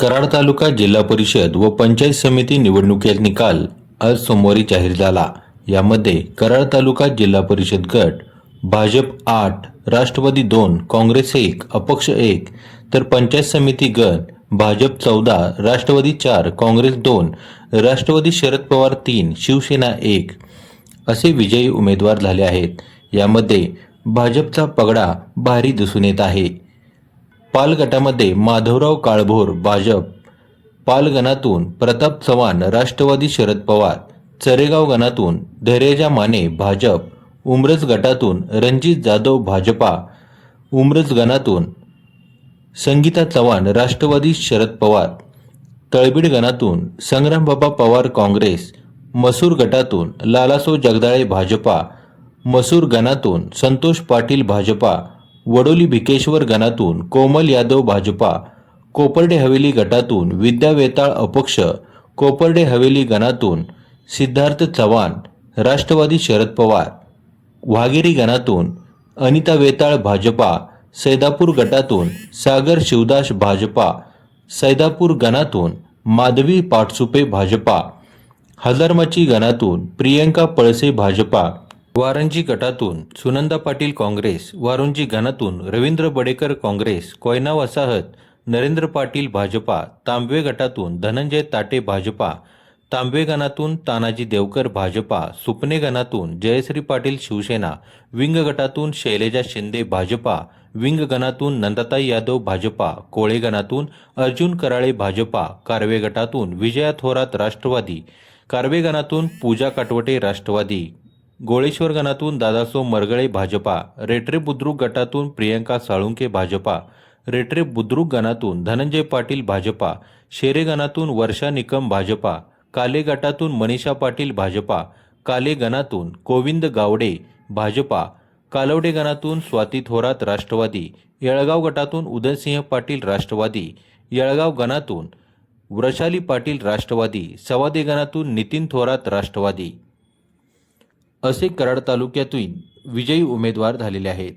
कराड तालुका जिल्हा परिषद व पंचायत समिती निवडणुकीचा निकाल आज सोमवारी जाहीर झाला। यामध्ये कराड तालुका जिल्हा परिषद गट भाजप 8, राष्ट्रवादी 2, काँग्रेस 1, अपक्ष 1, तर पंचायत समिती गट भाजप 14, राष्ट्रवादी 4, काँग्रेस 2, राष्ट्रवादी शरद पवार 3, शिवसेना 1 असे विजयी उमेदवार झाले आहेत। यामध्ये भाजपचा पगडा भारी दिसून येत आहे। पाल गटामध्ये माधवराव काळभोर भाजप, पाल गणातून प्रताप चव्हाण राष्ट्रवादी शरद पवार, चरेगाव गणातून धैर्यजा माने भाजप, उमरज गटातून रणजित जाधव भाजपा, उमरज गणातून संगीता चव्हाण राष्ट्रवादी शरद पवार, तळबीड गणातून संग्रामबाबा पवार काँग्रेस, मसूर गटातून लालासो जगदाळे भाजपा, मसूर गणातून संतोष पाटील भाजपा, वडोली भिकेश्वर गणातून कोमल यादव भाजपा, कोपर्डे हवेली गटातून विद्या वेताळ अपक्ष, कोपर्डे हवेली गणातून सिद्धार्थ चव्हाण राष्ट्रवादी शरद पवार, वाघेरी गणातून अनिता वेताळ भाजपा, सैदापूर गटातून सागर शिवदास भाजपा, सैदापूर गणातून माधवी पाटसुपे भाजपा, हजारमाची गणातून प्रियंका पळसे भाजपा, वारंजी गटातून सुनंदा पाटील काँग्रेस, वारुंजी गणातून रवींद्र बडेकर काँग्रेस, कोयना वसाहत नरेंद्र पाटील भाजपा, तांबवे गटातून धनंजय ताटे भाजपा, तांबवे गणातून तानाजी देवकर भाजपा, सुपणे गणातून जयश्री पाटील शिवसेना, विंग गटातून शैलेजा शिंदे भाजपा, विंग गणातून नंदाताई यादव भाजपा, कोळे गणातून अर्जुन कराळे भाजपा, कारवे गटातून विजया थोरात राष्ट्रवादी, कारवे गणातून पूजा काटवटे राष्ट्रवादी, गोळेश्वर गणातून दादासो मरगळे भाजपा, रेटरे बुद्रुक गटातून प्रियंका साळुंके भाजपा, रेटरे बुद्रुक गणातून धनंजय पाटील भाजपा, शेरे गणातून वर्षा निकम भाजपा, काले गटातून मनीषा पाटील भाजपा, काले गणातून गोविंद गावडे भाजपा, कालवडे गणातून स्वाती थोरात राष्ट्रवादी, येळगाव गटातून उदयसिंह पाटील राष्ट्रवादी, येळगाव गणातून वृषाली पाटील राष्ट्रवादी, सवादे गणातून नितीन थोरात राष्ट्रवादी असे कराड तालुक्यातून विजयी उमेदवार झालेले आहेत।